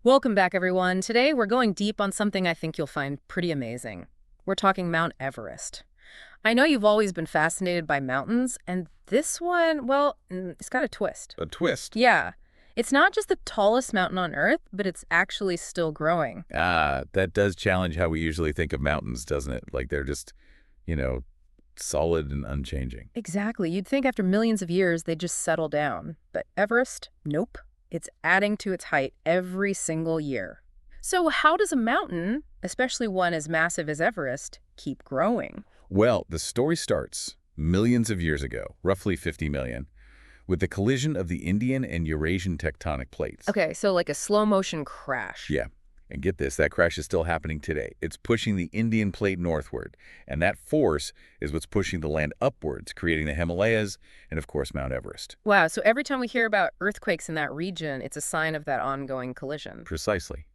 Welcome back, everyone. Today, we're going deep on something I think you'll find pretty amazing. We're talking Mount Everest. I know you've always been fascinated by mountains, and this one, well, it's got a twist. A twist. Yeah, it's not just the tallest mountain on Earth, but it's actually still growing. That does challenge how we usually think of mountains, doesn't it? Like they're just, you know, solid and unchanging. Exactly. You'd think after millions of years, they'd just settle down. But Everest, nope. It's adding to its height every single year. So how does a mountain, especially one as massive as Everest, keep growing? Well, the story starts millions of years ago, roughly 50 million, with the collision of the Indian and Eurasian tectonic plates. Okay, so like a slow motion crash. Yeah. And get this, that crash is still happening today. It's pushing the Indian plate northward, and that force is what's pushing the land upwards, creating the Himalayas and, of course, Mount Everest. Wow, so every time we hear about earthquakes in that region, it's a sign of that ongoing collision. Precisely.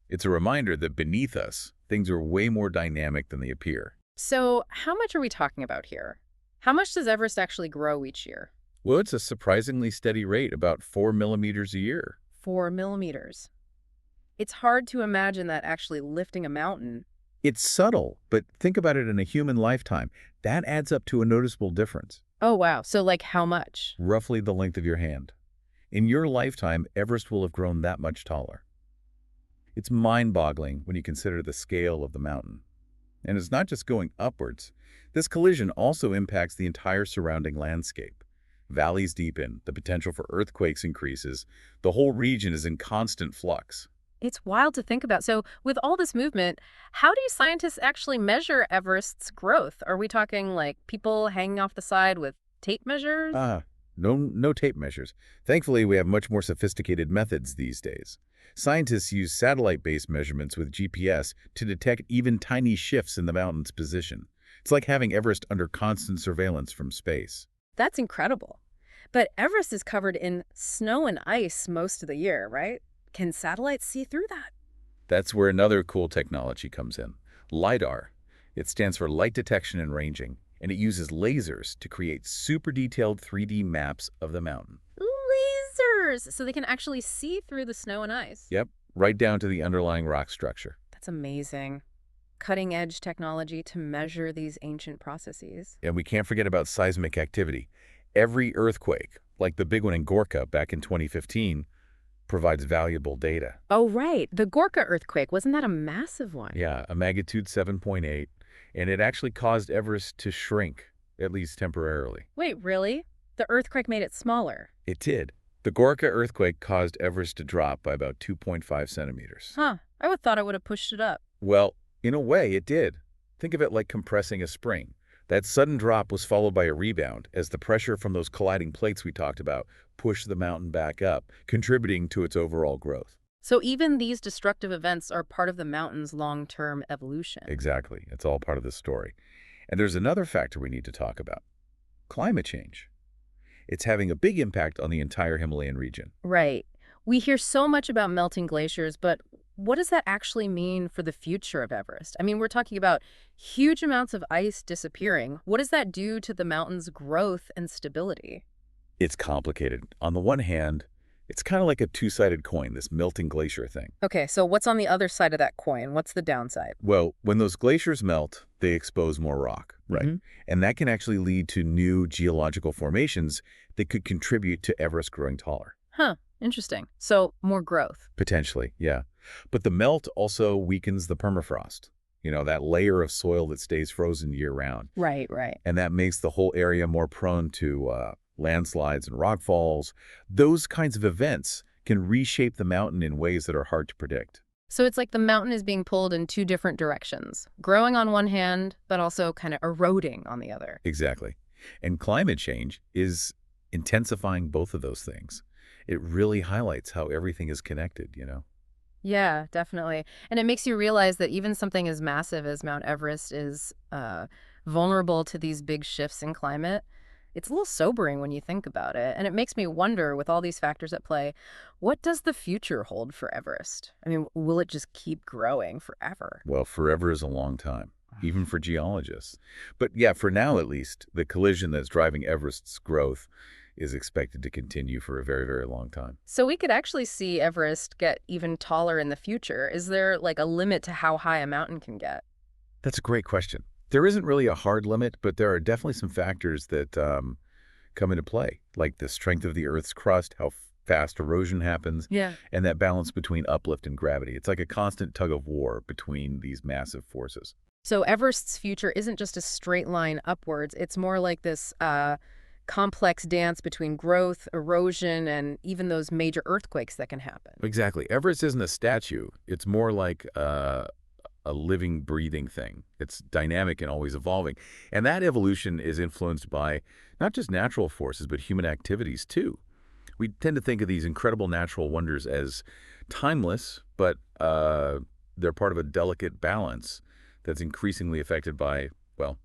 It's a reminder that beneath us, things are way more dynamic than they appear. So how much are we talking about here? How much does Everest actually grow each year? Well, it's a surprisingly steady rate, about 4 millimeters a year. 4 millimeters. It's hard to imagine that actually lifting a mountain. It's subtle, but think about it in a human lifetime. That adds up to a noticeable difference, Oh, wow. So like how much? roughly the length of your hand. In your lifetime, Everest will have grown that much taller. It's mind-boggling when you consider the scale of the mountain. And it's not just going upwards. This collision also impacts the entire surrounding landscape. Valleys deepen, the potential for earthquakes increases. The whole region is in constant flux. It's wild to think about. So with all this movement, how do scientists actually measure Everest's growth? Are we talking like people hanging off the side with tape measures? No tape measures. Thankfully, we have much more sophisticated methods these days. Scientists use satellite-based measurements with GPS to detect even tiny shifts in the mountain's position. It's like having Everest under constant surveillance from space. That's incredible. But Everest is covered in snow and ice most of the year, right? Can satellites see through that? That's where another cool technology comes in. LiDAR. It stands for light detection and ranging, and it uses lasers to create super detailed 3D maps of the mountain. Lasers! So they can actually see through the snow and ice. Yep, right down to the underlying rock structure. That's amazing. Cutting edge technology to measure these ancient processes. And we can't forget about seismic activity. Every earthquake, like the big one in Gorka back in 2015, provides valuable data. Oh, right. The Gorka earthquake. Wasn't that a massive one? Yeah, a magnitude 7.8, and it actually caused Everest to shrink, at least temporarily. Wait, really? The earthquake made it smaller? It did. The Gorka earthquake caused Everest to drop by about 2.5 centimeters. Huh. I would thought it would have pushed it up. Well, in a way, it did. Think of it like compressing a spring. That sudden drop was followed by a rebound as the pressure from those colliding plates we talked about pushed the mountain back up, contributing to its overall growth. So even these destructive events are part of the mountain's long-term evolution. Exactly. It's all part of the story. And there's another factor we need to talk about. Climate change. It's having a big impact on the entire Himalayan region. Right. We hear so much about melting glaciers, but what does that actually mean for the future of Everest? I mean, we're talking about huge amounts of ice disappearing. What does that do to the mountain's growth and stability? It's complicated. On the one hand, it's kind of like a two-sided coin, this melting glacier thing. Okay, so what's on the other side of that coin? What's the downside? Well, when those glaciers melt, they expose more rock, right? Mhm. And that can actually lead to new geological formations that could contribute to Everest growing taller. Huh, interesting. So more growth. Potentially, yeah. But the melt also weakens the permafrost, that layer of soil that stays frozen year-round. Right, right. And that makes the whole area more prone to landslides and rockfalls. Those kinds of events can reshape the mountain in ways that are hard to predict. So it's like the mountain is being pulled in two different directions, growing on one hand, but also kind of eroding on the other. Exactly. And climate change is intensifying both of those things. It really highlights how everything is connected. Yeah, definitely. And it makes you realize that even something as massive as Mount Everest is vulnerable to these big shifts in climate. It's a little sobering when you think about it. And it makes me wonder, with all these factors at play, what does the future hold for Everest? I mean, will it just keep growing forever? Well, forever is a long time, even for geologists. But yeah, for now at least, the collision that's driving Everest's growth is expected to continue for a very, very long time. So we could actually see Everest get even taller in the future. Is there like a limit to how high a mountain can get? That's a great question. There isn't really a hard limit, but there are definitely some factors that come into play, like the strength of the Earth's crust, how fast erosion happens, Yeah. and that balance between uplift and gravity. It's like a constant tug of war between these massive forces. So Everest's future isn't just a straight line upwards. It's more like this complex dance between growth, erosion, and even those major earthquakes that can happen. Exactly. Everest isn't a statue. It's more like a living, breathing thing. It's dynamic and always evolving. And that evolution is influenced by not just natural forces, but human activities too. We tend to think of these incredible natural wonders as timeless, but they're part of a delicate balance that's increasingly affected by, well,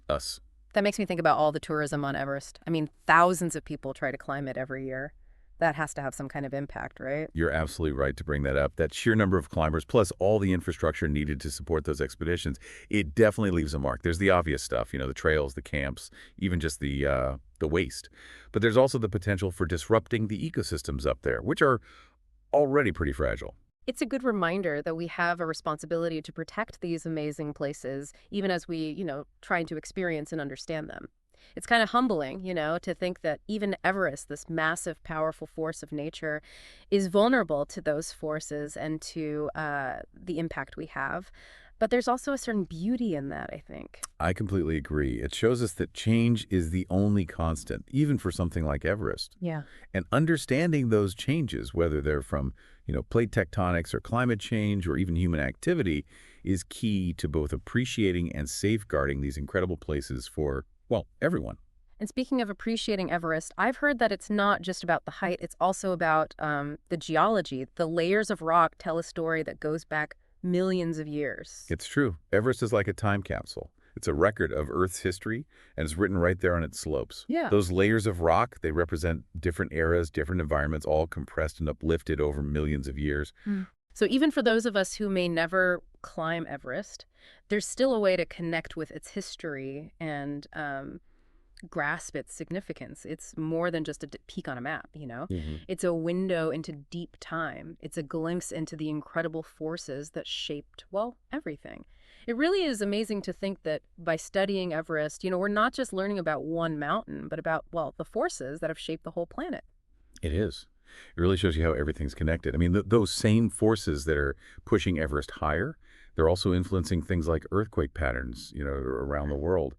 us. That makes me think about all the tourism on Everest. I mean, thousands of people try to climb it every year. That has to have some kind of impact, right? You're absolutely right to bring that up. That sheer number of climbers, plus all the infrastructure needed to support those expeditions, it definitely leaves a mark. There's the obvious stuff, the trails, the camps, even just the waste. But there's also the potential for disrupting the ecosystems up there, which are already pretty fragile. It's a good reminder that we have a responsibility to protect these amazing places, even as we, trying to experience and understand them. It's kind of humbling, to think that even Everest, this massive, powerful force of nature, is vulnerable to those forces and to the impact we have. But there's also a certain beauty in that, I think. I completely agree. It shows us that change is the only constant, even for something like Everest. Yeah. And understanding those changes, whether they're from, plate tectonics or climate change or even human activity, is key to both appreciating and safeguarding these incredible places for, well, everyone. And speaking of appreciating Everest, I've heard that it's not just about the height, it's also about the geology. The layers of rock tell a story that goes back millions of years. It's true. Everest is like a time capsule. It's a record of Earth's history, and it's written right there on its slopes. Yeah. Those layers of rock, they represent different eras, different environments, all compressed and uplifted over millions of years. So even for those of us who may never climb Everest, there's still a way to connect with its history and grasp its significance. It's more than just a peek on a map. hmm It's a window into deep time. It's a glimpse into the incredible forces that shaped, well, everything. It really is amazing to think that by studying Everest, we're not just learning about one mountain, but about, well, the forces that have shaped the whole planet. It is. It really shows you how everything's connected. I mean, those same forces that are pushing Everest higher, they're also influencing things like earthquake patterns, around the world,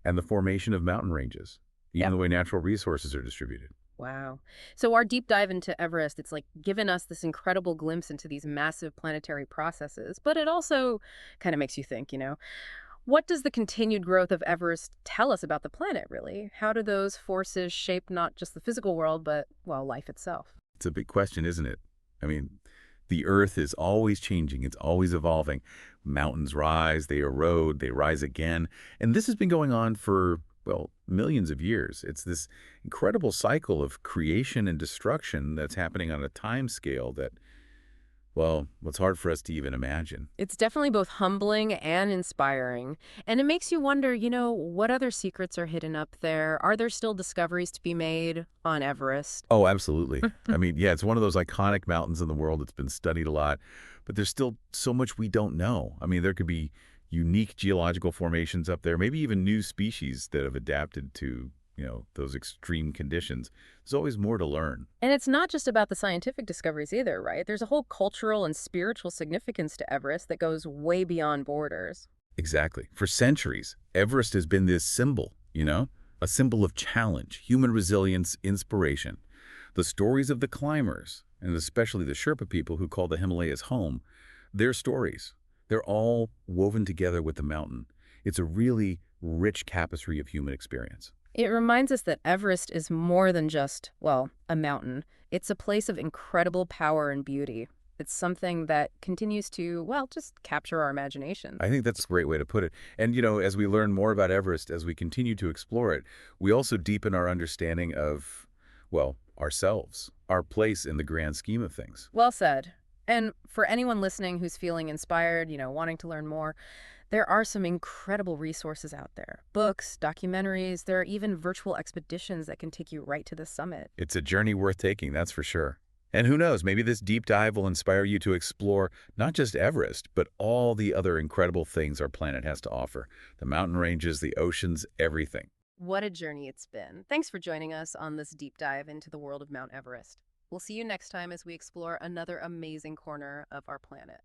and the formation of mountain ranges, even Yep. the way natural resources are distributed. Wow. So our deep dive into Everest, it's like given us this incredible glimpse into these massive planetary processes, but it also kind of makes you think, what does the continued growth of Everest tell us about the planet, really? How do those forces shape not just the physical world, but, well, life itself? It's a big question, isn't it? I mean, the Earth is always changing. It's always evolving. Mountains rise, they erode, they rise again. And this has been going on for, well, millions of years. It's this incredible cycle of creation and destruction that's happening on a time scale that, well, it's hard for us to even imagine. It's definitely both humbling and inspiring. And it makes you wonder, what other secrets are hidden up there? Are there still discoveries to be made on Everest? Oh, absolutely. I mean, yeah, it's one of those iconic mountains in the world that's been studied a lot, but there's still so much we don't know. I mean, there could be unique geological formations up there, maybe even new species that have adapted to, those extreme conditions. There's always more to learn. And it's not just about the scientific discoveries either, right? There's a whole cultural and spiritual significance to Everest that goes way beyond borders. Exactly. For centuries, Everest has been this symbol, a symbol of challenge, human resilience, inspiration. The stories of the climbers, and especially the Sherpa people who call the Himalayas home, their stories, they're all woven together with the mountain. It's a really rich tapestry of human experience. It reminds us that Everest is more than just, well, a mountain. It's a place of incredible power and beauty. It's something that continues to, well, just capture our imaginations. I think that's a great way to put it. And, as we learn more about Everest, as we continue to explore it, we also deepen our understanding of, well, ourselves, our place in the grand scheme of things. Well said. And for anyone listening who's feeling inspired, wanting to learn more, There are some incredible resources out there. Books, documentaries, there are even virtual expeditions that can take you right to the summit. It's a journey worth taking, that's for sure. And who knows, maybe this deep dive will inspire you to explore not just Everest, but all the other incredible things our planet has to offer. The mountain ranges, the oceans, everything. What a journey it's been. Thanks for joining us on this deep dive into the world of Mount Everest. We'll see you next time as we explore another amazing corner of our planet.